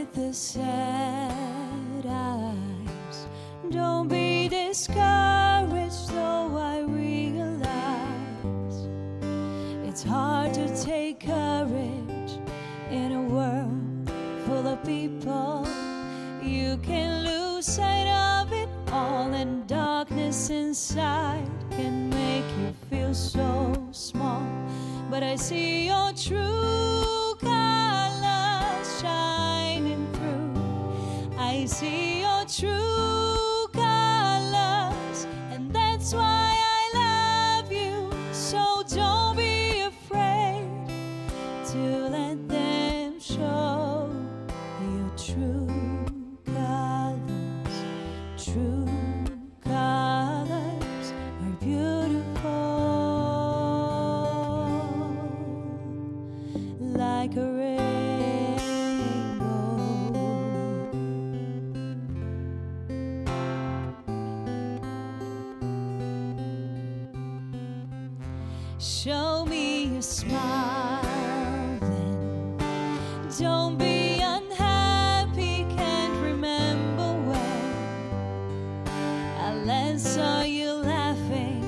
with the sad eyes. Don't be discouraged, though I realize it's hard to take courage in a world full of people. You can lose sight of it all, and darkness inside can make you feel so small. But I see your true colors shining through. I see your true colors, and that's why I love you. So don't be afraid to let them show your true colors. True colors are beautiful, like a rainbow. Show me your smile then. Don't be unhappy, can't remember when I last saw you laughing.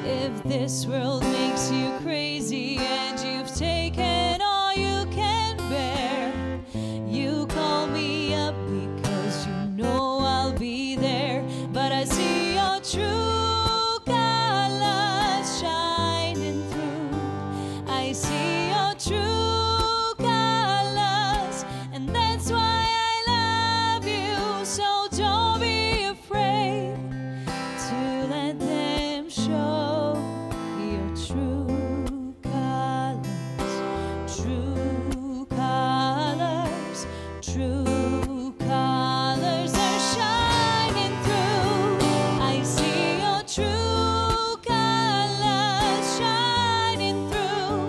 If this world makes you crazy and you've taken all you can bear, you call me up because you know I'll be there. But I see your true colors shining through. I see your true colors, and that's why I love you. So don't be afraid to let them show your true colors. True colors, true colors are shining through. I see your true colors shining through.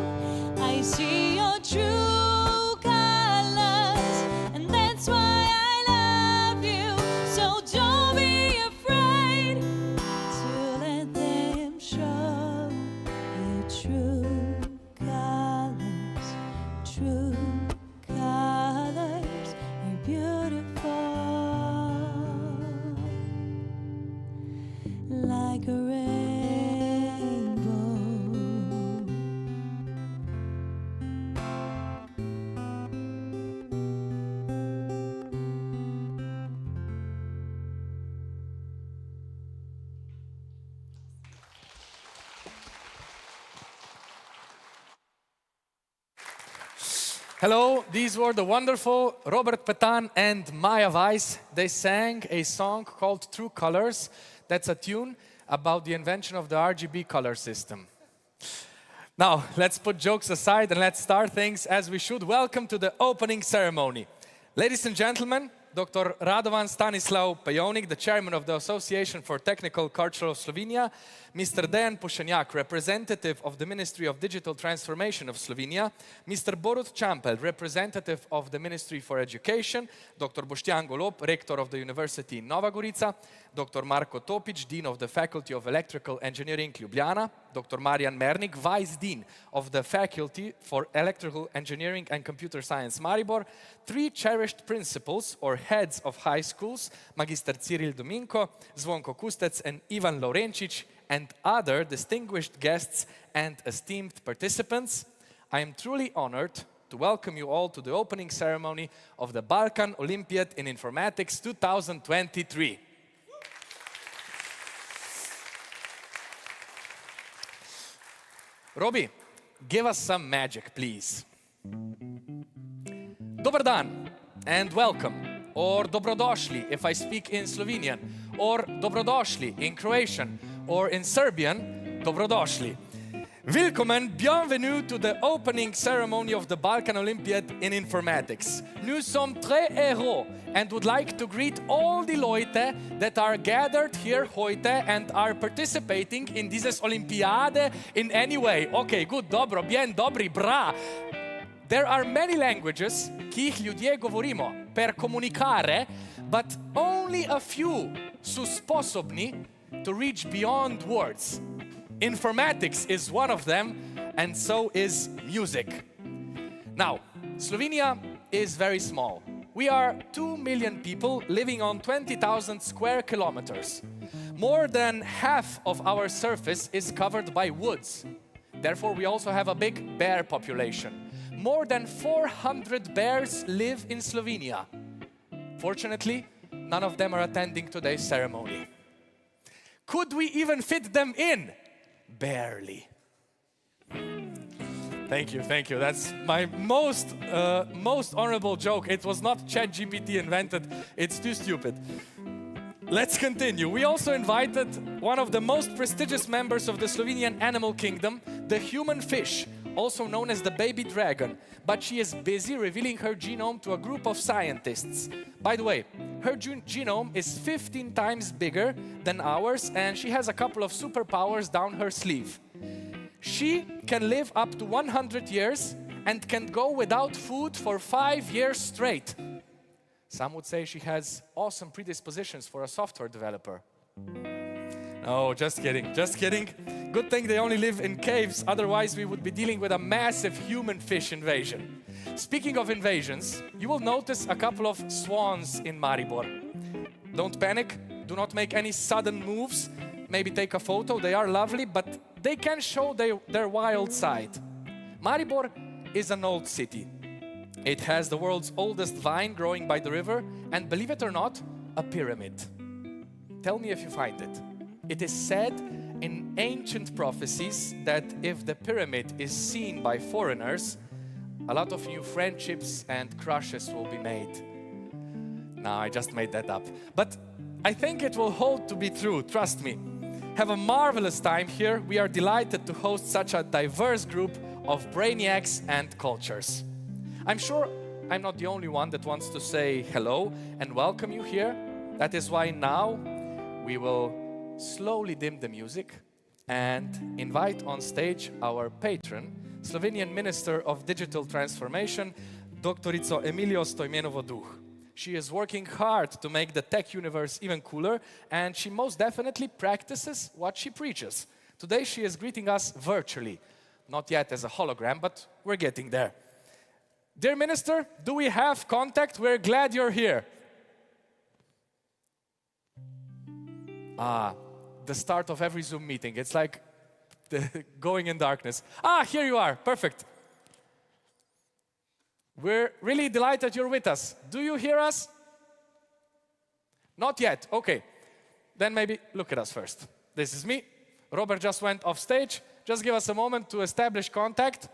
I see your true colors, and that's why I love you. So don't be afraid to let them show your true colors. True colors are beautiful, like a rainbow. Hello, these were the wonderful Robert Petan and Maya Weiss. They sang a song called True Colors. That's a tune about the invention of the RGB color system. Now, let's put jokes aside and let's start things as we should. Welcome to the opening ceremony. Ladies and gentlemen, Dr. Radovan Stanislav Pejonik, the chairman of the Association for Technical Culture of Slovenia, Mr. Dejan Pušenjak, representative of the Ministry of Digital Transformation of Slovenia, Mr. Borut Čampel, representative of the Ministry for Education, Dr. Boštjan Golob, rector of the University in Nova Gorica, Dr. Marko Topič, dean of the Faculty of Electrical Engineering Ljubljana, Dr. Marjan Mernik, vice dean of the Faculty for Electrical Engineering and Computer Science Maribor, three cherished principals or heads of high schools, Magister Ciril Dominko, Zvonko Kustec and Ivan Laurencic, and other distinguished guests and esteemed participants. I am truly honored to welcome you all to the opening ceremony of the Balkan Olympiad in Informatics 2023. Robi, give us some magic, please. Dobar dan and welcome, or dobrodošli if I speak in Slovenian, or dobrodošli in Croatian, or in Serbian, dobrodošli. Willkommen, bienvenue to the opening ceremony of the Balkan Olympiad in Informatics. Nous sommes très heureux and would like to greet all the Leute that are gathered here heute and are participating in this Olympiade in any way. Okay, good, dobro, bien, dobri, bra. There are many languages ki jih ljudje govorimo per komunikare, but only a few su sposobni to reach beyond words. Informatics is one of them, and so is music. Now, Slovenia is very small. We are 2 million people living on 20,000 square kilometers. More than half of our surface is covered by woods. Therefore, we also have a big bear population. More than 400 bears live in Slovenia. Fortunately, none of them are attending today's ceremony. Could we even fit them in? Barely. Thank you, thank you. That's my most honorable joke. It was not ChatGPT invented. It's too stupid. Let's continue. We also invited one of the most prestigious members of the Slovenian animal kingdom, the human fish, also known as the baby dragon. But she is busy revealing her genome to a group of scientists. By the way, her genome is 15 times bigger than ours, and she has a couple of superpowers down her sleeve. She can live up to 100 years and can go without food for 5 years straight. Some would say she has awesome predispositions for a software developer. No, just kidding, just kidding. Good thing they only live in caves, otherwise we would be dealing with a massive human fish invasion. Speaking of invasions, you will notice a couple of swans in Maribor. Don't panic, do not make any sudden moves. Maybe take a photo, they are lovely, but they can show their wild side. Maribor is an old city. It has the world's oldest vine growing by the river, and believe it or not, a pyramid. Tell me if you find it. It is said in ancient prophecies that if the pyramid is seen by foreigners, a lot of new friendships and crushes will be made. No, I just made that up. But I think it will hold to be true, trust me. Have a marvelous time here. We are delighted to host such a diverse group of brainiacs and cultures. I'm sure I'm not the only one that wants to say hello and welcome you here. That is why now we will slowly dim the music and invite on stage our patron, Slovenian Minister of Digital Transformation, Doktorico Emilijo Stojmenovo-Duh. She is working hard to make the tech universe even cooler, and she most definitely practices what she preaches. Today she is greeting us virtually, not yet as a hologram, but we're getting there. Dear Minister, do we have contact? We're glad you're here. The start of every Zoom meeting. It's like going in darkness. Here you are. Perfect. We're really delighted you're with us. Do you hear us? Not yet. Okay. Then maybe look at us first. This is me. Robert just went off stage. Just give us a moment to establish contact.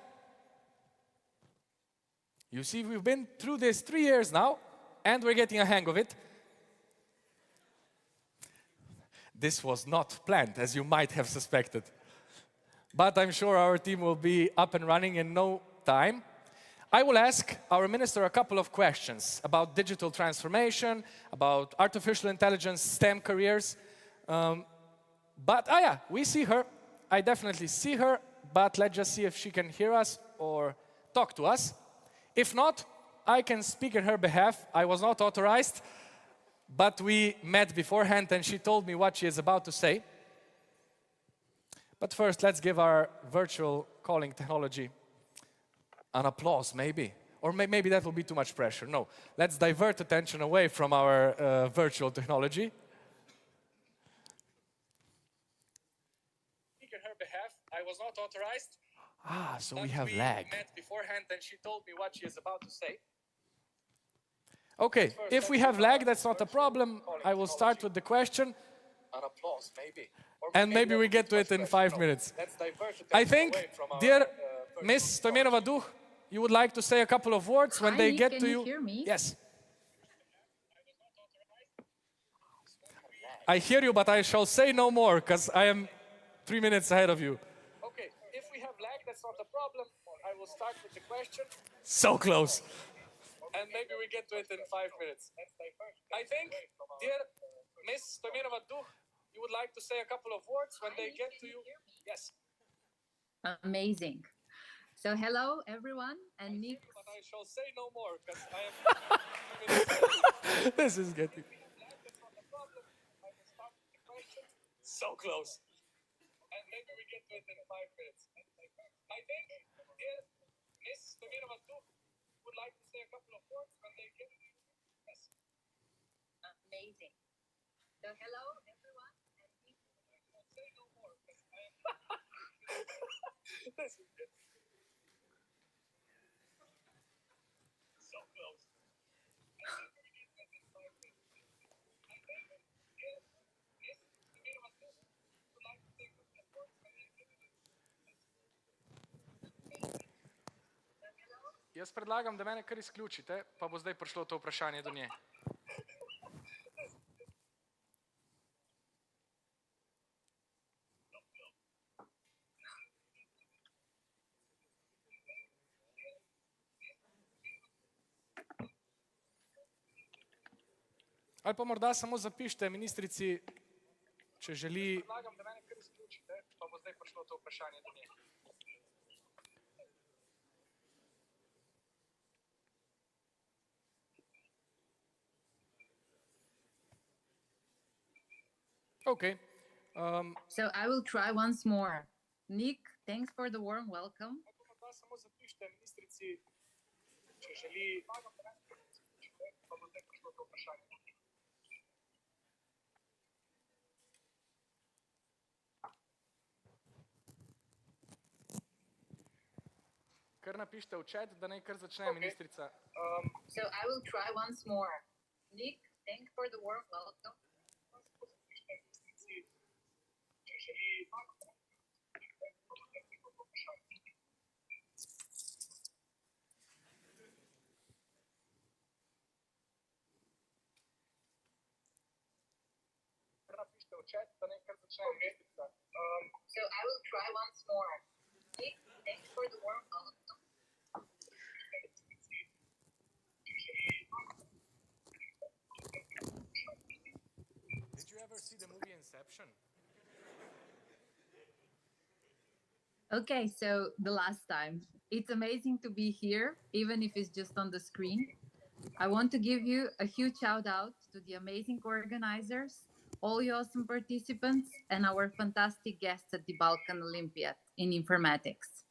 You see, we've been through this 3 years now, and we're getting a hang of it. This was not planned, as you might have suspected. But I'm sure our team will be up and running in no time. I will ask our minister a couple of questions about digital transformation, about artificial intelligence, STEM careers. We see her. I definitely see her, but let's just see if she can hear us or talk to us. If not, I can speak in her behalf. I was not authorized, but we met beforehand and she told me what she is about to say. But first, let's give our virtual calling technology an applause, maybe. Or maybe that will be too much pressure. No, let's divert attention away from our virtual technology. Speak on her behalf. I was not authorized. So we have lag. We met beforehand and she told me what she is about to say. Okay, if we have lag, that's not a problem. I will start with the question. An applause, maybe. And maybe we get to it in 5 minutes. I think, dear Miss Stojmenova-Duh, you would like to say a couple of words when they get to you. Can you hear me? Yes. I hear you, but I shall say no more, because I am 3 minutes ahead of you. Okay, if we have lag, that's not a problem. I will start with the question. So close. And maybe we get to it in 5 minutes. I think, dear Miss Stojmenova-Duh, you would like to say a couple of words when they get to you. Yes. Amazing. So hello everyone, and Nick. But I shall say no more because I am. This is getting. So close. And maybe we get to it in 5 minutes. I think, dear Miss Stojmenova-Duh would like to say a couple of words when they get to you. Jaz predlagam, da mene kar izključite, pa bo zdaj prišlo to vprašanje do nje. Ali pa morda samo zapišite ministrici, če želi. Predlagam, da mene kar izključite, pa bo zdaj prišlo to vprašanje do nje. Okay. So I will try once more. Nick, thanks for the warm welcome. Morda samo zapišite ministrici, če želi. Pa bo zdaj prišlo to vprašanje. Kar napišite v chat, da naj kar začne ministrica. So I will try once more. Nick, thanks for the warm welcome. So I will try once more. Nick, thanks for the warm welcome. Did you ever see the movie Inception? Okay, so the last time. It's amazing to be here, even if it's just on the screen. I want to give you a huge shout out to the amazing organizers, all you awesome participants, and our fantastic guests at the Balkan Olympiad in informatics.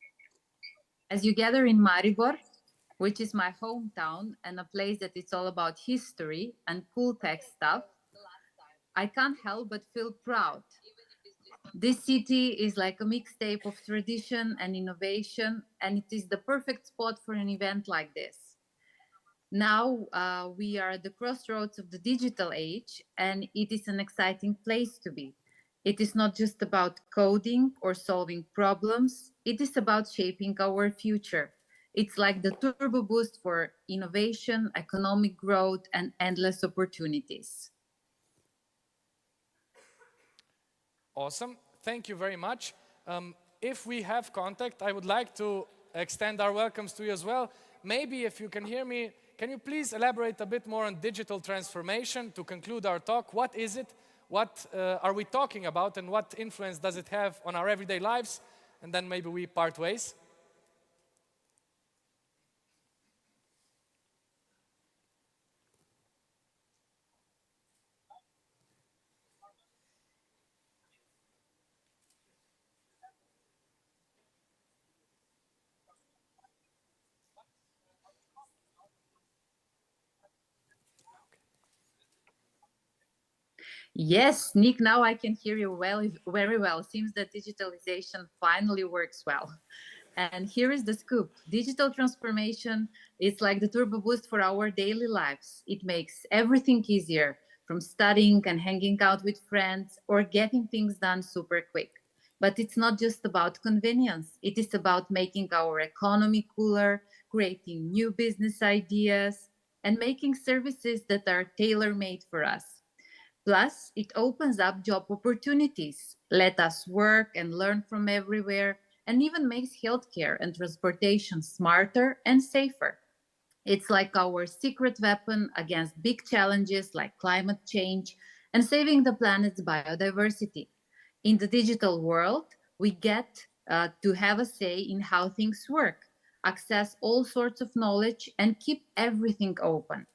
As you gather in Maribor, which is my hometown and a place that is all about history and cool tech stuff, I can't help but feel proud. This city is like a mixtape of tradition and innovation, and it is the perfect spot for an event like this. Now we are at the crossroads of the digital age, and it is an exciting place to be. It is not just about coding or solving problems, it is about shaping our future. It's like the turbo boost for innovation, economic growth, and endless opportunities. Awesome. Thank you very much. If we have contact, I would like to extend our welcomes to you as well. Maybe if you can hear me, can you please elaborate a bit more on digital transformation to conclude our talk? What is it? What are we talking about? And what influence does it have on our everyday lives? And then maybe we part ways. Yes, Nick, now I can hear you very well. Seems that digitalization finally works well. And here is the scoop. Digital transformation is like the turbo boost for our daily lives. It makes everything easier, from studying and hanging out with friends or getting things done super quick. But it's not just about convenience. It is about making our economy cooler, creating new business ideas, and making services that are tailor-made for us. Plus, it opens up job opportunities, let us work and learn from everywhere, and even makes healthcare and transportation smarter and safer. It's like our secret weapon against big challenges like climate change and saving the planet's biodiversity. In the digital world, we get to have a say in how things work, access all sorts of knowledge, and keep everything open.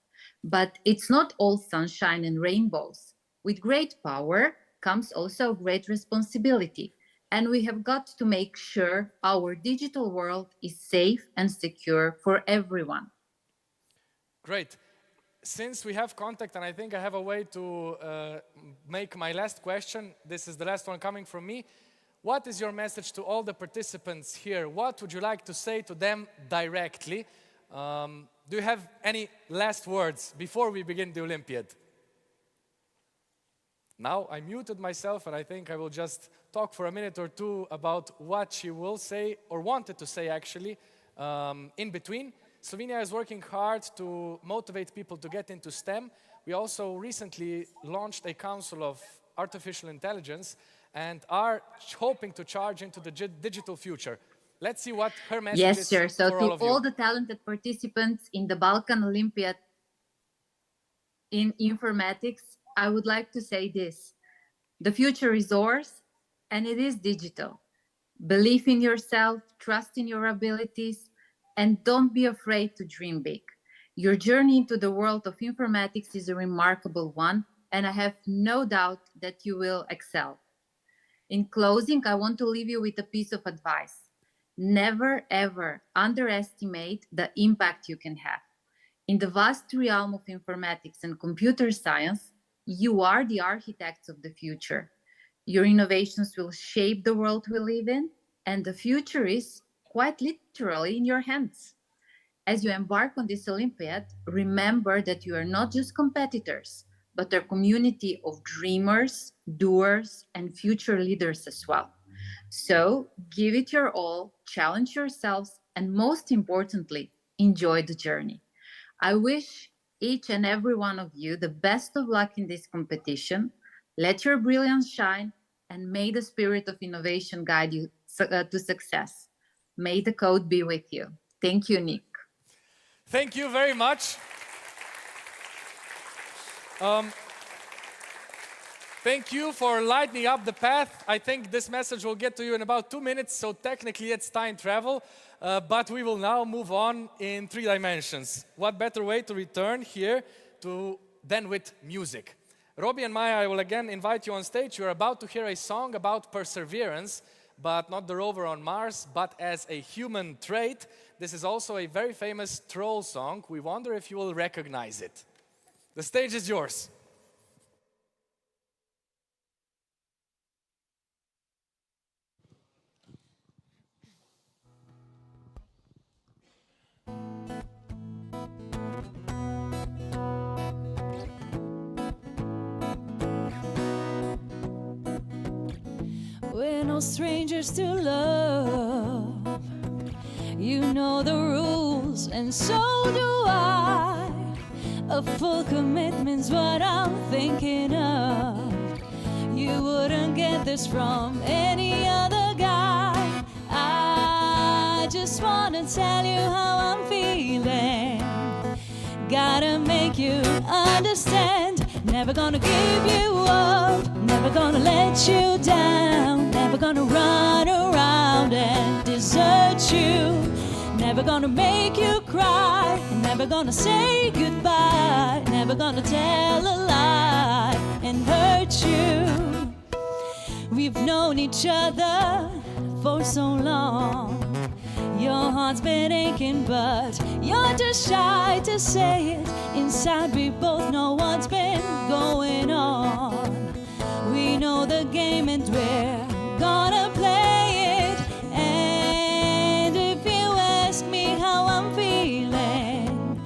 But it's not all sunshine and rainbows. With great power comes also great responsibility, and we have got to make sure our digital world is safe and secure for everyone. Great. Since we have contact, and I think I have a way to make my last question, this is the last one coming from me. what is your message to all the participants here? What would you like to say to them directly? Do you have any last words before we begin the Olympiad? Now I muted myself and I think I will just talk for a minute or two about what she will say, or wanted to say actually, in between. Slovenia is working hard to motivate people to get into STEM. We also recently launched a council of artificial intelligence and are hoping to charge into the digital future. Let's see what her message Yes, is sir. So for to all of you. all the talented participants in the Balkan Olympiad in informatics, I would like to say this. The future is ours, and it is digital. Believe in yourself, trust in your abilities, and don't be afraid to dream big. Your journey into the world of informatics is a remarkable one, and I have no doubt that you will excel. In closing, I want to leave you with a piece of advice. Never, ever underestimate the impact you can have. In the vast realm of informatics and computer science, you are the architects of the future. Your innovations will shape the world we live in, and the future is quite literally in your hands. As you embark on this Olympiad, remember that you are not just competitors, but a community of dreamers, doers, and future leaders as well. So give it your all, challenge yourselves, and most importantly, enjoy the journey. I wish each and every one of you the best of luck in this competition. Let your brilliance shine, and may the spirit of innovation guide you to success. May the code be with you. Thank you, Nick. Thank you very much. Thank you for lighting up the path. I think this message will get to you in about 2 minutes, so technically it's time travel. But we will now move on in 3 dimensions. What better way to return here than with music? Robbie and Maya, I will again invite you on stage. You're about to hear a song about perseverance, but not the rover on Mars, but as a human trait. This is also a very famous troll song. We wonder if you will recognize it. The stage is yours. We're no strangers to love. You know the rules, and so do I. A full commitment's what I'm thinking of. You wouldn't get this from any other guy. I just wanna tell you how I'm feeling. Gotta make you understand. Never gonna give you up, never gonna let you down, never gonna run around and desert you, never gonna make you cry, never gonna say goodbye, never gonna tell a lie and hurt you. We've known each other for so long. Your heart's been aching, but you're too shy to say it. Inside we both know what's been going on. We know the game and we're gonna play it. And if you ask me how I'm feeling,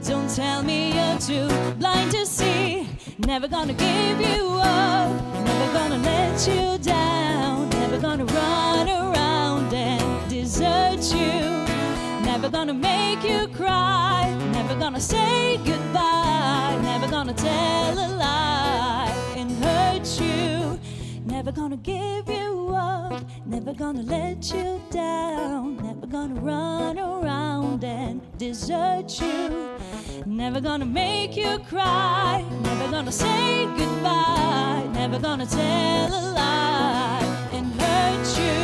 don't tell me you're too blind to see. Never gonna give you up, never gonna let you down, never gonna run around and desert you, never gonna make you cry, never gonna say goodbye, never gonna tell a lie and hurt you, never gonna give you up, never gonna let you down, never gonna run around and desert you, never gonna make you cry, never gonna say goodbye, never gonna tell a lie and hurt you.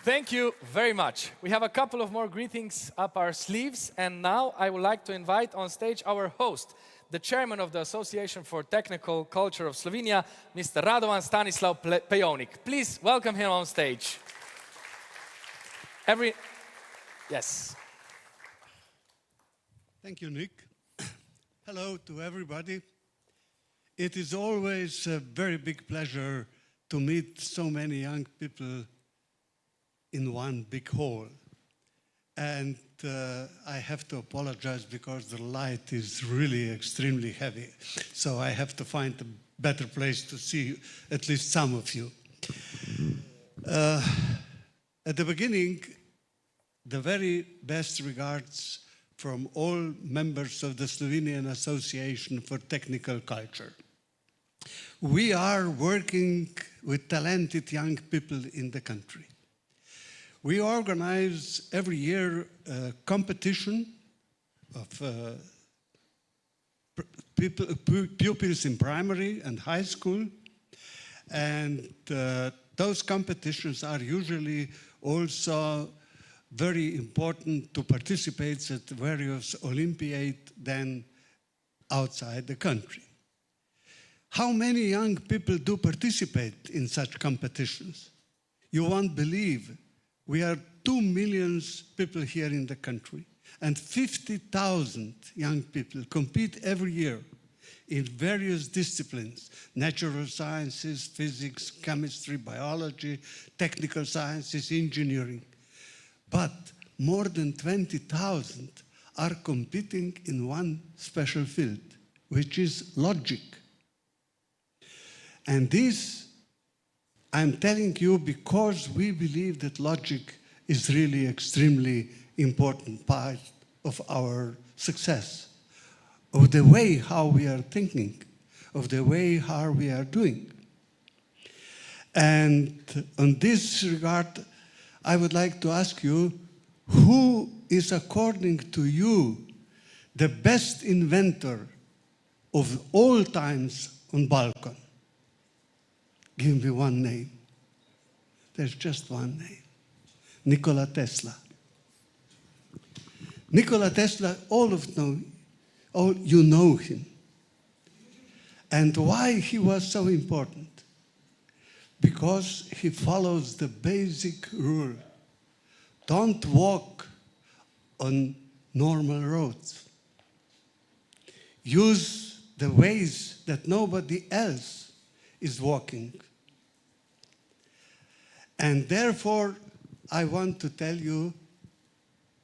Thank you very much. We have a couple of more greetings up our sleeves, and now I would like to invite on stage our host, the chairman of the Association for Technical Culture of Slovenia, Mr. Radovan Stanislav Pejovnik. Please welcome him on stage. Yes. Thank you, Nick. Hello to everybody. It is always a very big pleasure to meet so many young people in one big hall. And I have to apologize because the light is really extremely heavy. So I have to find a better place to see at least some of you. At the beginning, the very best regards from all members of the Slovenian Association for Technical Culture. We are working with talented young people in the country. We organize every year a competition of pupils in primary and high school. And those competitions are usually also very important to participate at various Olympiades then outside the country. How many young people do participate in such competitions? You won't believe. We are 2 million people here in the country, and 50,000 young people compete every year in various disciplines: natural sciences, physics, chemistry, biology, technical sciences, engineering. But more than 20,000 are competing in one special field, which is logic. And this I'm telling you because we believe that logic is really extremely important part of our success, of the way how we are thinking, of the way how we are doing. And on this regard, I would like to ask you, who is, according to you, the best inventor of all times on Balkan? Give me one name. There's just one name. Nikola Tesla. Nikola Tesla, you know him. And why he was so important? Because he follows the basic rule. Don't walk on normal roads. Use the ways that nobody else is walking. And therefore, I want to tell you,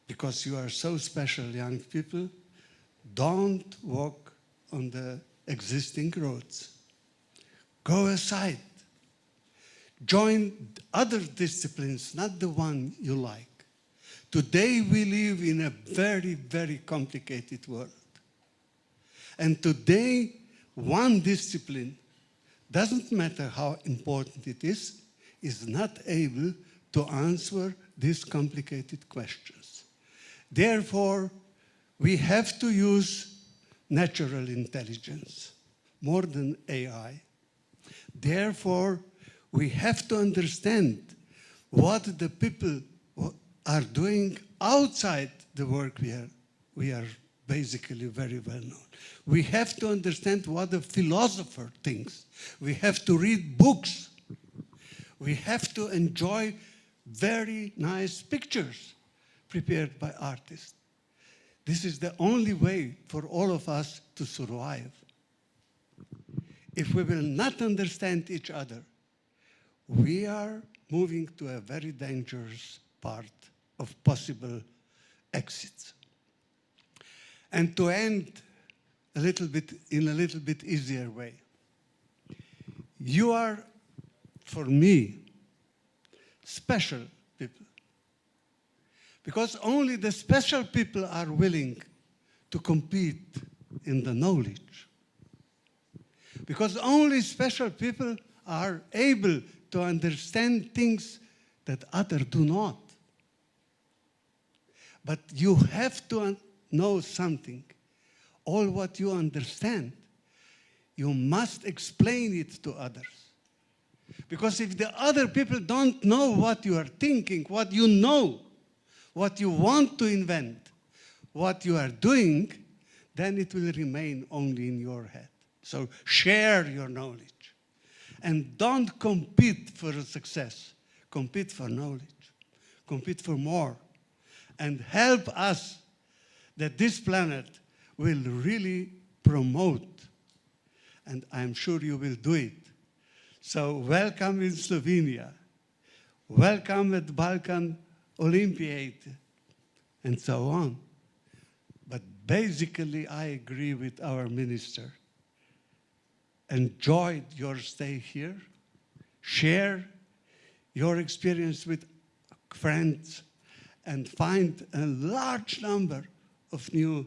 because you are so special, young people, don't walk on the existing roads. Go aside. Join other disciplines, not the one you like. Today we live in a very, very complicated world. And today, one discipline, doesn't matter how important it is not able to answer these complicated questions. Therefore, we have to use natural intelligence more than AI. Therefore, we have to understand what the people are doing outside the work we are basically very well known. We have to understand what the philosopher thinks. We have to read books. We have to enjoy very nice pictures prepared by artists. This is the only way for all of us to survive. If we will not understand each other, we are moving to a very dangerous part of possible exits. And to end in a little bit easier way, you are, for me, special people. Because only the special people are willing to compete in the knowledge. Because only special people are able to understand things that others do not. But you have to know something. All what you understand, you must explain it to others. Because if the other people don't know what you are thinking, what you know, what you want to invent, what you are doing, then it will remain only in your head. So share your knowledge. And don't compete for success. Compete for knowledge. Compete for more. And help us that this planet will really promote, and I'm sure you will do it. So welcome in Slovenia, welcome at Balkan Olympiade, and so on. But basically, I agree with our minister. Enjoy your stay here, share your experience with friends, and find a large number of new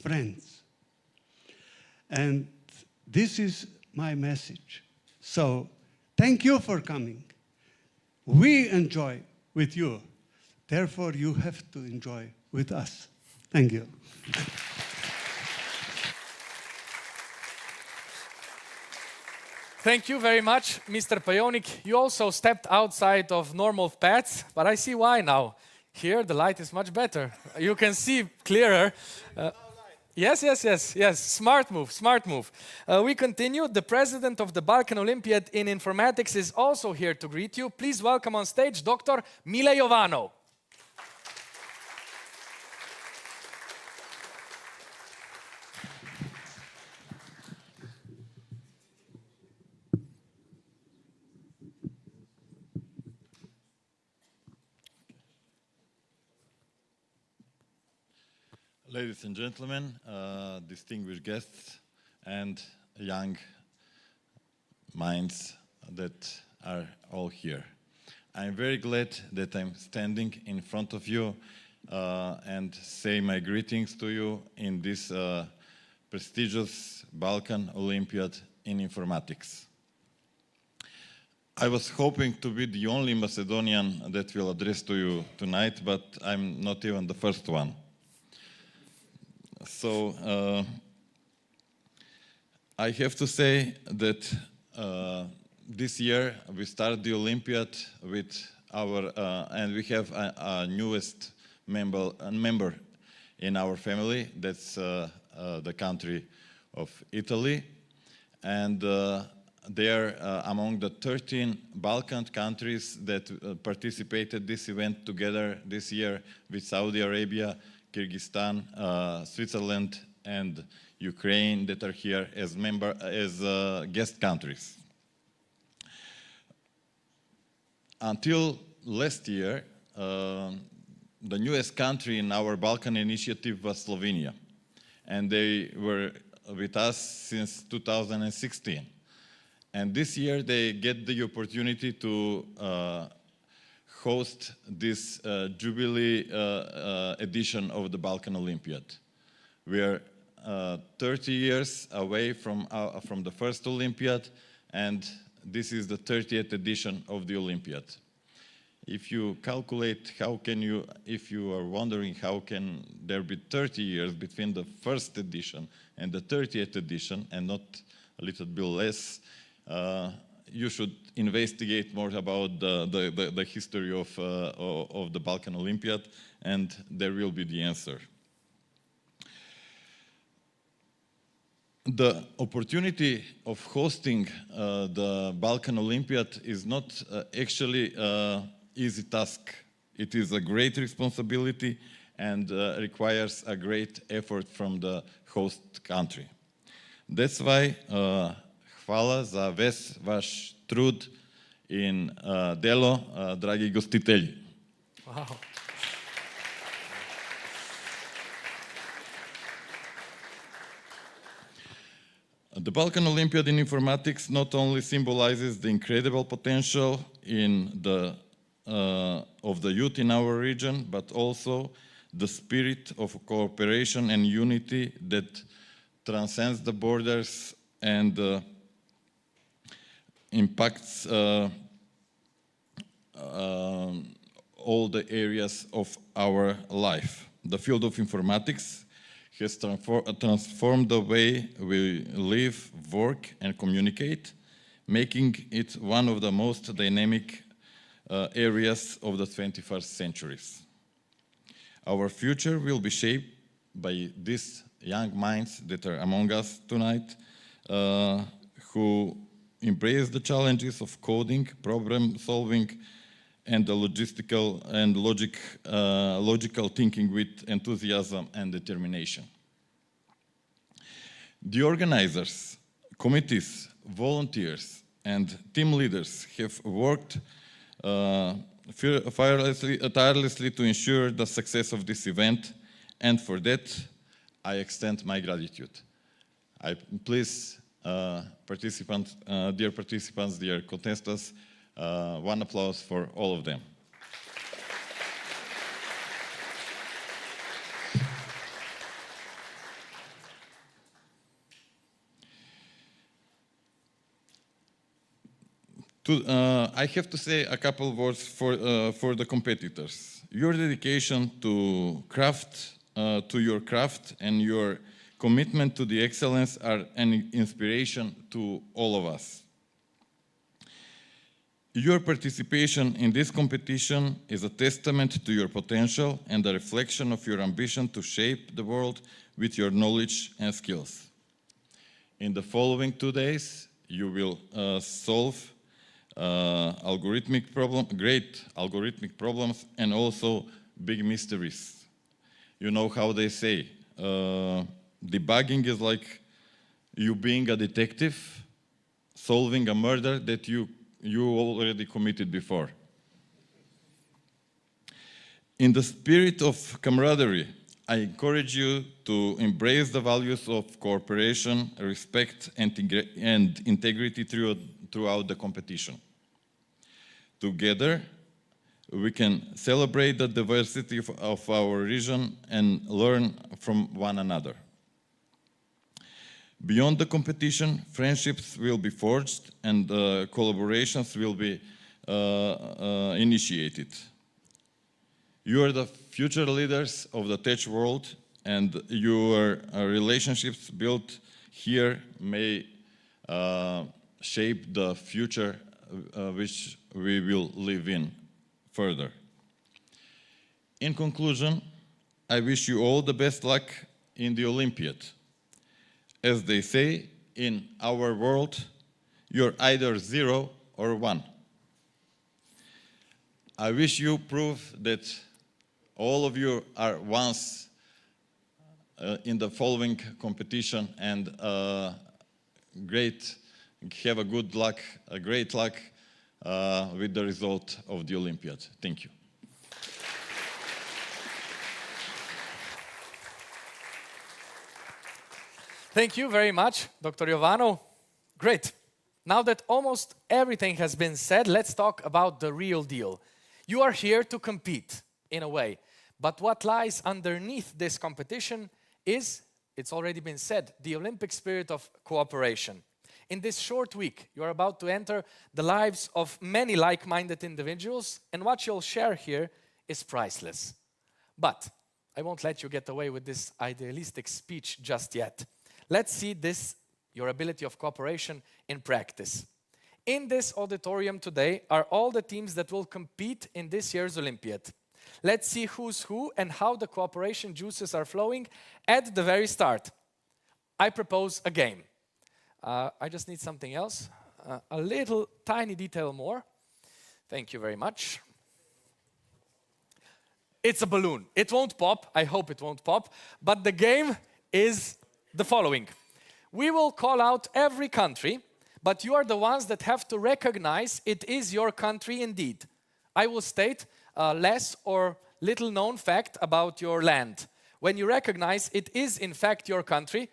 friends. And this is my message. So thank you for coming. We enjoy with you. Therefore, you have to enjoy with us. Thank you. Thank you very much, Mr. Pajonik. You also stepped outside of normal paths, but I see why now. Here, the light is much better. You can see clearer. Yes. Smart move, smart move. We continue. The president of the Balkan Olympiad in Informatics is also here to greet you. Please welcome on stage Dr. Mile Jovanov. Ladies and gentlemen, distinguished guests and young minds that are all here. I'm very glad that I'm standing in front of you and say my greetings to you in this prestigious Balkan Olympiad in Informatics. I was hoping to be the only Macedonian that will address to you tonight, but I'm not even the first one. So I have to say that this year we started the Olympiad with our, and we have a newest member in our family. That's the country of Italy, and they are among the 13 Balkan countries that participated this event together this year with Saudi Arabia, Kyrgyzstan, Switzerland, and Ukraine that are here as guest countries. Until last year, the newest country in our Balkan initiative was Slovenia, and they were with us since 2016. And this year they get the opportunity to host this Jubilee edition of the Balkan Olympiad. We are 30 years away from the first Olympiad, and this is the 30th edition of the Olympiad. If you calculate if you are wondering how can there be 30 years between the first edition and the 30th edition and not a little bit less, you should investigate more about the history of the Balkan Olympiad, and there will be the answer. The opportunity of hosting the Balkan Olympiad is not actually an easy task. It is a great responsibility and requires a great effort from the host country. That's why hvala za ves vaš trud in delo, dragi gostitelji. Wow. The Balkan Olympiad in Informatics not only symbolizes the incredible potential of the youth in our region, but also the spirit of cooperation and unity that transcends the borders and impacts all the areas of our life. The field of informatics has transformed the way we live, work, and communicate, making it one of the most dynamic areas of the 21st century. Our future will be shaped by these young minds that are among us tonight, who embrace the challenges of coding, problem solving, and the logistical and logical thinking with enthusiasm and determination. The organizers, committees, volunteers, and team leaders have worked tirelessly to ensure the success of this event, and for that, I extend my gratitude. Please, dear participants, dear contestants, one applause for all of them. I have to say a couple of words for the competitors. Your dedication to your craft and your commitment to the excellence are an inspiration to all of us. Your participation in this competition is a testament to your potential and a reflection of your ambition to shape the world with your knowledge and skills. In the following 2 days, you will solve great algorithmic problems and also big mysteries. You know how they say, debugging is like you being a detective solving a murder that you already committed before. In the spirit of camaraderie, I encourage you to embrace the values of cooperation, respect, and integrity throughout the competition. Together, we can celebrate the diversity of our region and learn from one another. Beyond the competition, friendships will be forged and collaborations will be initiated. You are the future leaders of the tech world, and your relationships built here may shape the future which we will live in further. In conclusion, I wish you all the best luck in the Olympiad. As they say, in our world, you're either 0 or 1. I wish you prove that all of you are ones in the following competition, and have a good luck, a great luck with the result of the Olympiad. Thank you. Thank you very much, Dr. Jovano. Great. Now that almost everything has been said, let's talk about the real deal. You are here to compete, in a way. But what lies underneath this competition is, it's already been said, the Olympic spirit of cooperation. In this short week, you are about to enter the lives of many like-minded individuals, and what you'll share here is priceless. But I won't let you get away with this idealistic speech just yet. Let's see this, your ability of cooperation, in practice. In this auditorium today are all the teams that will compete in this year's Olympiad. Let's see who's who and how the cooperation juices are flowing at the very start. I propose a game. I just need something else. A little tiny detail more. Thank you very much. It's a balloon. It won't pop. I hope it won't pop. But the game is the following. We will call out every country, but you are the ones that have to recognize it is your country indeed. I will state a less or little known fact about your land. When you recognize it is in fact your country,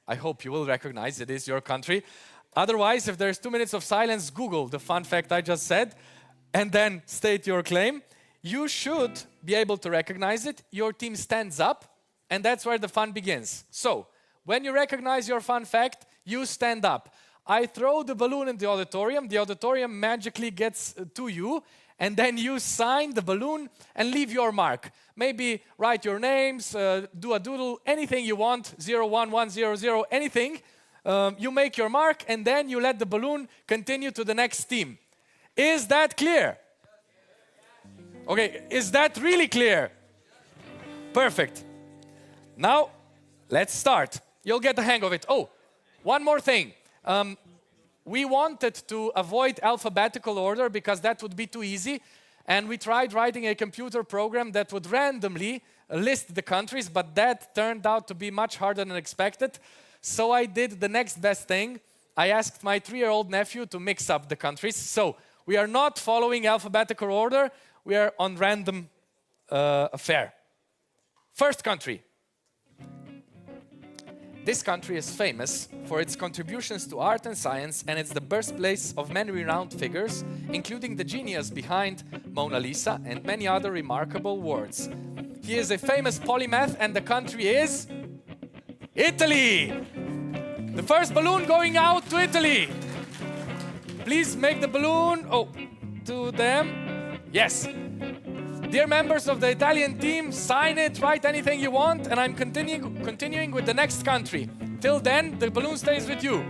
I hope you will recognize it is your country. Otherwise, if there's 2 minutes of silence, Google the fun fact I just said, and then state your claim. You should be able to recognize it. Your team stands up, and that's where the fun begins. So, when you recognize your fun fact, you stand up. I throw the balloon in the auditorium magically gets to you, and then you sign the balloon and leave your mark. Maybe write your names, do a doodle, anything you want, 0, 1, 1, 0, 0, anything. You make your mark, and then you let the balloon continue to the next team. Is that clear? Okay, is that really clear? Perfect. Now, let's start. You'll get the hang of it. Oh, one more thing. We wanted to avoid alphabetical order because that would be too easy. And we tried writing a computer program that would randomly list the countries, but that turned out to be much harder than expected. So I did the next best thing. I asked my 3-year-old nephew to mix up the countries. So we are not following alphabetical order. We are on random affair. First country. This country is famous for its contributions to art and science, and it's the birthplace of many renowned figures, including the genius behind Mona Lisa and many other remarkable words. He is a famous polymath, and the country is Italy. The first balloon going out to Italy. Please make the balloon, to them. Yes. Dear members of the Italian team, sign it, write anything you want, and I'm continuing with the next country. Till then, the balloon stays with you.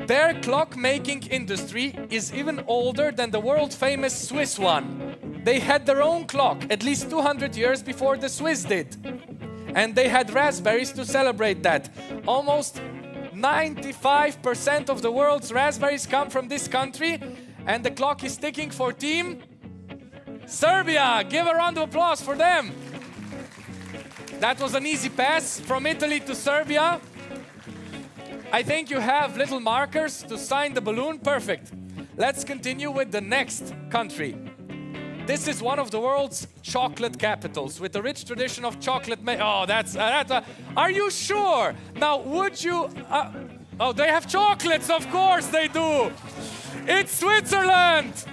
Their clock-making industry is even older than the world-famous Swiss one. They had their own clock at least 200 years before the Swiss did. And they had raspberries to celebrate that. Almost 95% of the world's raspberries come from this country, and the clock is ticking for Team Serbia. Give a round of applause for them. That was an easy pass from Italy to Serbia. I think you have little markers to sign the balloon. Perfect. Let's continue with the next country. This is one of the world's chocolate capitals with a rich tradition of chocolate. Are you sure? Now, would you? They have chocolates. Of course they do. It's Switzerland.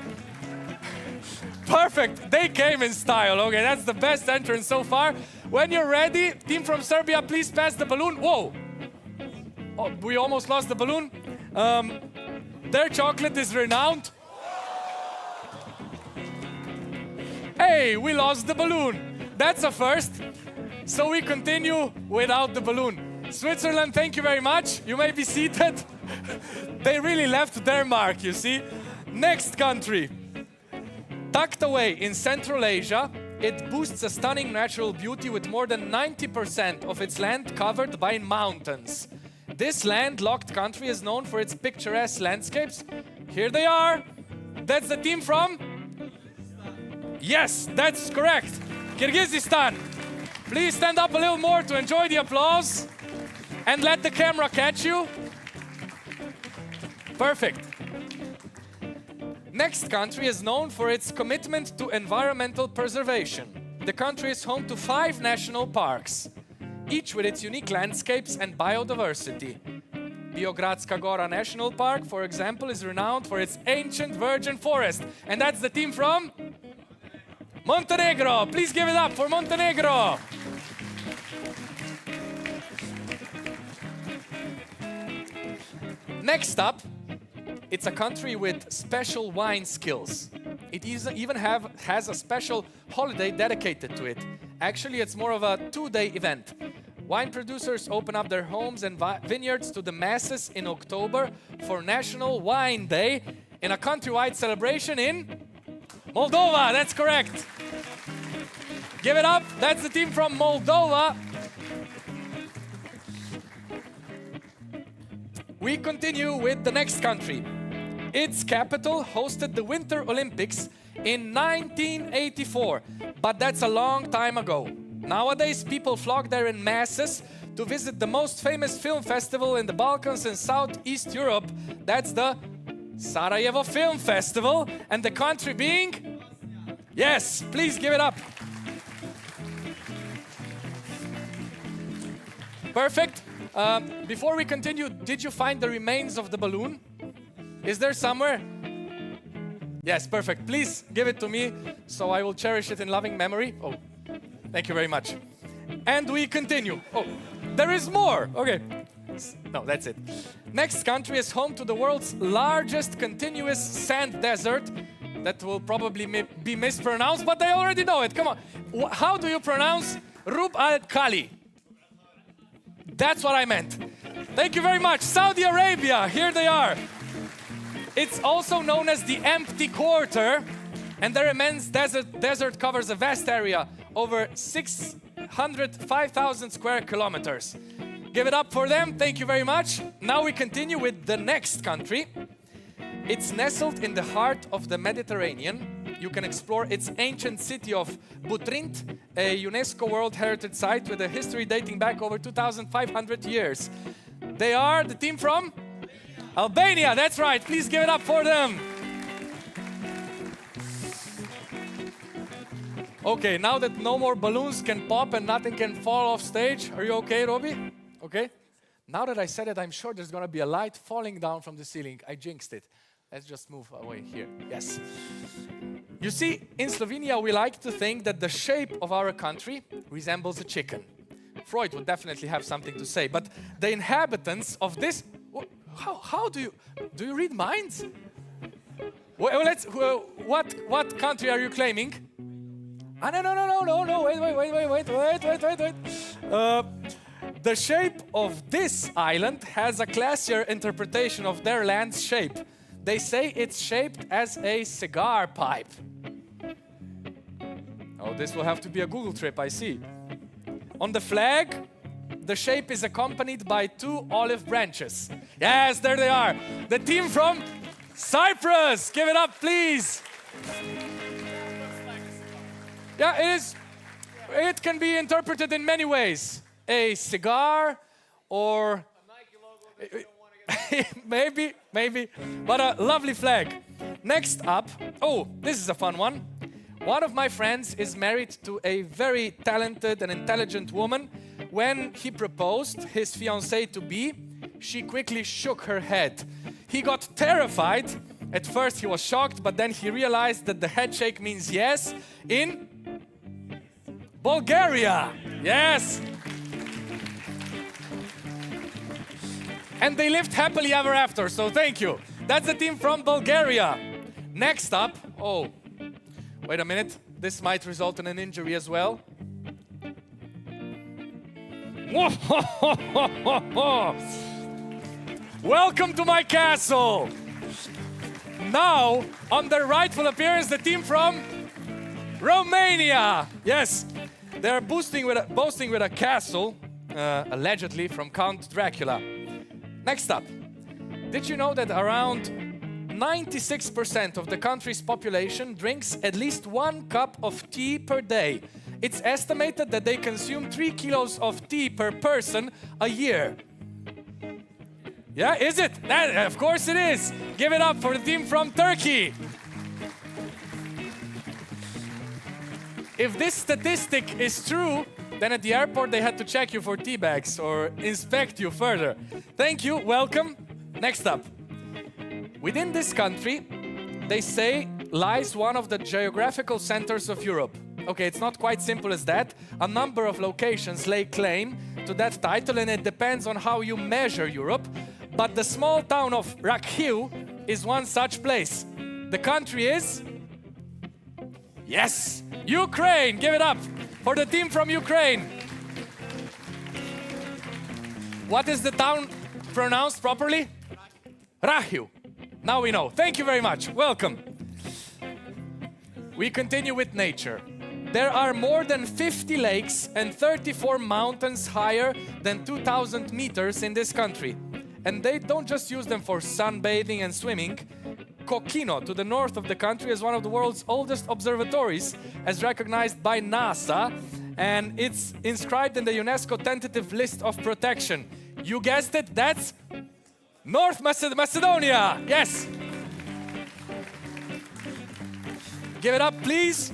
Perfect. They came in style. Okay, that's the best entrance so far. When you're ready, team from Serbia, please pass the balloon. Whoa. Oh, we almost lost the balloon. Their chocolate is renowned. Hey, we lost the balloon. That's a first. So we continue without the balloon. Switzerland, thank you very much. You may be seated. They really left their mark, you see. Next country. Tucked away in Central Asia, it boasts a stunning natural beauty with more than 90% of its land covered by mountains. This landlocked country is known for its picturesque landscapes. Here they are. That's the team from? Yes, that's correct. Kyrgyzstan. Please stand up a little more to enjoy the applause and let the camera catch you. Perfect. Next country is known for its commitment to environmental preservation. The country is home to 5 national parks, each with its unique landscapes and biodiversity. Biogradska Gora National Park, for example, is renowned for its ancient virgin forest. And that's the team from Montenegro. Please give it up for Montenegro. Next up, it's a country with special wine skills. It even has a special holiday dedicated to it. Actually, it's more of a 2-day event. Wine producers open up their homes and vineyards to the masses in October for National Wine Day in a countrywide celebration in Moldova. That's correct. Give it up. That's the team from Moldova. We continue with the next country. Its capital hosted the Winter Olympics in 1984, but that's a long time ago. Nowadays, people flock there in masses to visit the most famous film festival in the Balkans and Southeast Europe. That's the Sarajevo Film Festival, and the country being? Yes, please give it up. Perfect. Before we continue, did you find the remains of the balloon? Is there somewhere? Yes, perfect. Please give it to me so I will cherish it in loving memory. Oh, thank you very much. And we continue. Oh, there is more. Okay. No, that's it. Next country is home to the world's largest continuous sand desert. That will probably be mispronounced, but I already know it. Come on. How do you pronounce Rub al-Khali? That's what I meant. Thank you very much. Saudi Arabia, here they are. It's also known as the Empty Quarter, and their immense desert covers a vast area, over 605,000 square kilometers. Give it up for them. Thank you very much. Now we continue with the next country. It's nestled in the heart of the Mediterranean. You can explore its ancient city of Butrint, a UNESCO World Heritage Site with a history dating back over 2,500 years. They are the team from Albania. That's right. Please give it up for them. Okay, now that no more balloons can pop and nothing can fall off stage, are you okay, Robbie? Okay. Now that I said it, I'm sure there's going to be a light falling down from the ceiling. I jinxed it. Let's just move away here. Yes. You see, in Slovenia, we like to think that the shape of our country resembles a chicken. Freud would definitely have something to say, but the inhabitants of this... How do you read minds? Well, what country are you claiming? No, wait. The shape of this island has a classier interpretation of their land's shape. They say it's shaped as a cigar pipe. Oh, this will have to be a Google trip, I see. On the flag, the shape is accompanied by 2 olive branches. Yes, there they are. The team from Cyprus. Give it up, please. Yeah, it is. It can be interpreted in many ways. A cigar or... a Nike logo that you don't want to get maybe. But a lovely flag. Next up, oh, this is a fun one. One of my friends is married to a very talented and intelligent woman. When he proposed his fiancée-to-be, she quickly shook her head. He got terrified. At first he was shocked, but then he realized that the head shake means yes in Bulgaria. Yes. And they lived happily ever after, so thank you. That's the team from Bulgaria. Next up, oh, wait a minute. This might result in an injury as well. Welcome to my castle. Now, on their rightful appearance, the team from Romania. Yes, they're boasting with a castle, allegedly from Count Dracula. Next up, did you know that around 96% of the country's population drinks at least 1 cup of tea per day? It's estimated that they consume 3 kilos of tea per person a year. Yeah, is it? Of course it is. Give it up for the team from Turkey. If this statistic is true, then at the airport they had to check you for tea bags or inspect you further. Thank you, welcome. Next up. Within this country, they say, lies one of the geographical centers of Europe. Okay, it's not quite simple as that. A number of locations lay claim to that title, and it depends on how you measure Europe. But the small town of Rakhiv is one such place. The country is... yes, Ukraine! Give it up for the team from Ukraine. What is the town pronounced properly? Rakhiv. Now we know. Thank you very much. Welcome. We continue with nature. There are more than 50 lakes and 34 mountains higher than 2,000 meters in this country. And they don't just use them for sunbathing and swimming. Kokino, to the north of the country, is one of the world's oldest observatories, as recognized by NASA, and it's inscribed in the UNESCO tentative list of protection. You guessed it, that's North Macedonia. Yes. Give it up, please.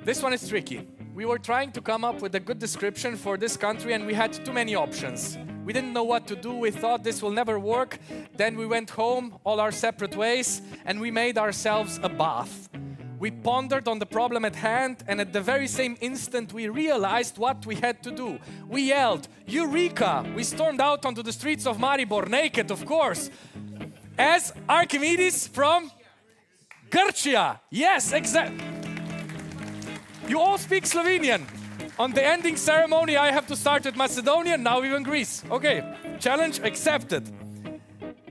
This one is tricky. We were trying to come up with a good description for this country and we had too many options. We didn't know what to do. We thought this will never work. Then we went home all our separate ways and we made ourselves a bath. We pondered on the problem at hand, and at the very same instant we realized what we had to do. We yelled, "Eureka!" We stormed out onto the streets of Maribor, naked of course, as Archimedes from Grčia. Yes, exactly. You all speak Slovenian. On the ending ceremony, I have to start with Macedonian, now even Greece. Okay, challenge accepted.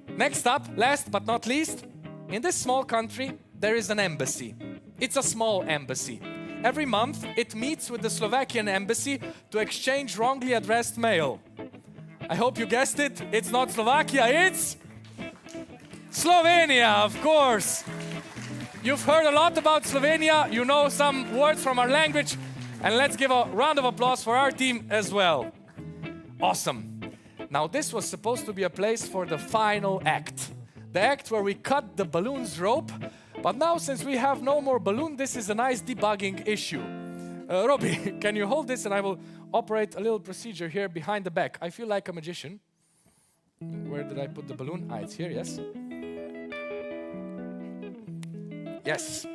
Next up, last but not least, in this small country, there is an embassy. It's a small embassy. Every month, it meets with the Slovakian embassy to exchange wrongly addressed mail. I hope you guessed it. It's not Slovakia, it's Slovenia, of course. you've heard a lot about Slovenia. You know some words from our language. And let's give a round of applause for our team as well. Awesome. Now, this was supposed to be a place for the final act. The act where we cut the balloon's rope. But now, since we have no more balloon, this is a nice debugging issue. Robbie, can you hold this and I will operate a little procedure here behind the back. I feel like a magician. Where did I put the balloon? Ah, it's here, yes. Yes.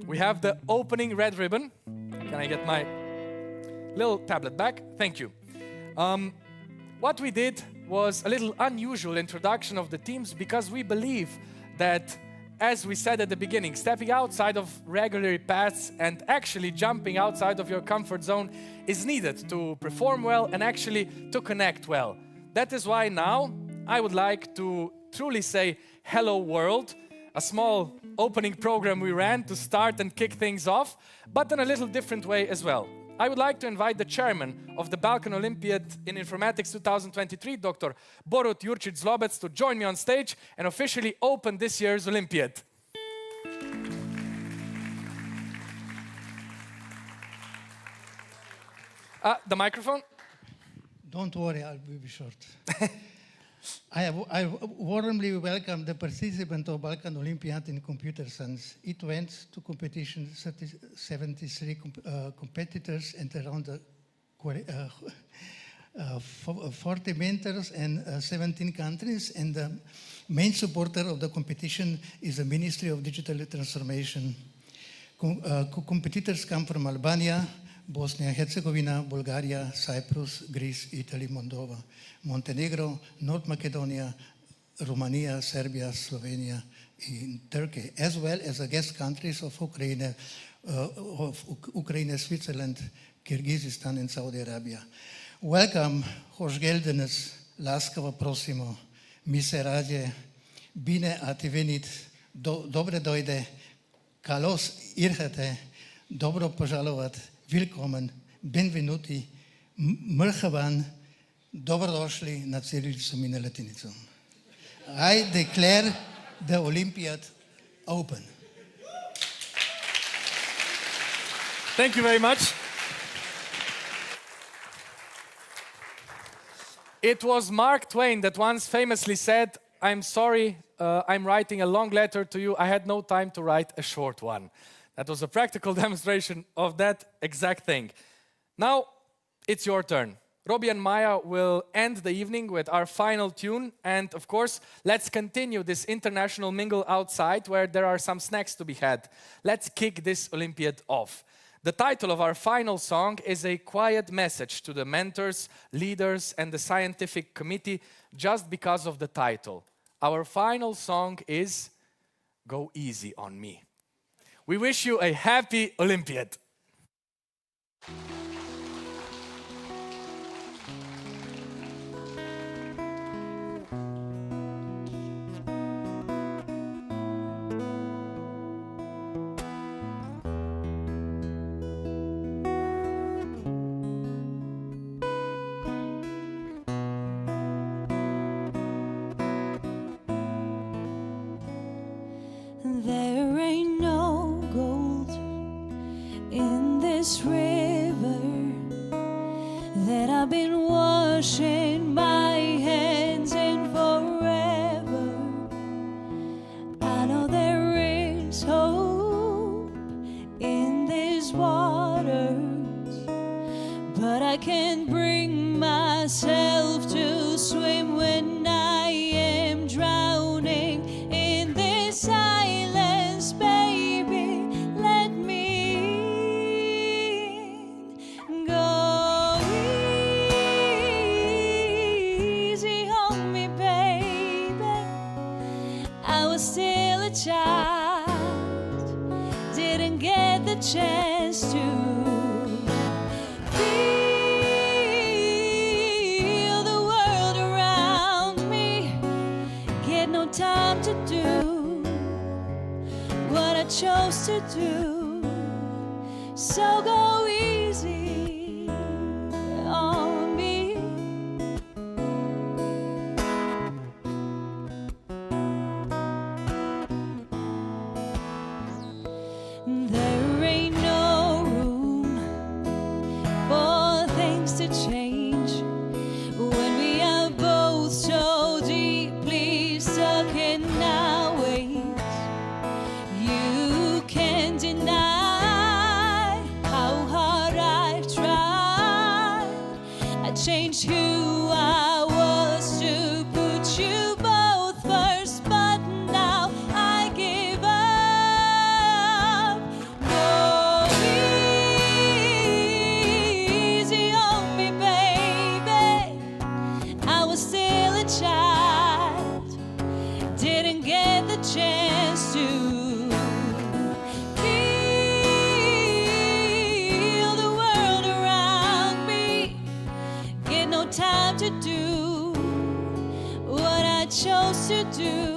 We have the opening red ribbon. Can I get my little tablet back? Thank you. What we did was a little unusual introduction of the teams because we believe that, as we said at the beginning, stepping outside of regular paths and actually jumping outside of your comfort zone is needed to perform well and actually to connect well. That is why now I would like to truly say hello world, a small opening program we ran to start and kick things off, but in a little different way as well. I would like to invite the chairman of the Balkan Olympiad in Informatics 2023, Dr. Borut Jurčić-Zlobec, to join me on stage and officially open this year's Olympiad. The microphone? Don't worry, I'll be short. I warmly welcome the participants of Balkan Olympiad in computer science. It went to competition 73 competitors and around 40 mentors and 17 countries. And the main supporter of the competition is the Ministry of Digital Transformation. Competitors come from Albania, Bosnia and Herzegovina, Bulgaria, Cyprus, Greece, Italy, Moldova, Montenegro, North Macedonia, Romania, Serbia, Slovenia, and Turkey, as well as the guest countries of Ukraine, Switzerland, Kyrgyzstan, and Saudi Arabia. Welcome, hošgeldenes, laskavo prosimo, mi se rađe, bine ati venit, dobre dojde, kalos irhate, dobro požalovat, willkommen, benvenuti, merhaban, dobrodošli na cirilicu i na latinicu. I declare the Olympiad open. Thank you very much. It was Mark Twain that once famously said, "I'm sorry, I'm writing a long letter to you. I had no time to write a short one." That was a practical demonstration of that exact thing. Now, it's your turn. Robbie and Maya will end the evening with our final tune. And of course, let's continue this international mingle outside where there are some snacks to be had. Let's kick this Olympiad off. The title of our final song is a quiet message to the mentors, leaders, and the scientific committee just because of the title. Our final song is Go Easy on Me. We wish you a happy Olympiad. There ain't no gold in this river that I've been washing my hands in forever. I know there is hope in these waters, but I can't bring myself to swim when I am drowning in this silence, baby. Let me in. Go easy on me, baby. I was still a child, didn't get the chance to feel the world around me. Get no time to do what I chose to do. So go easy on me. to do.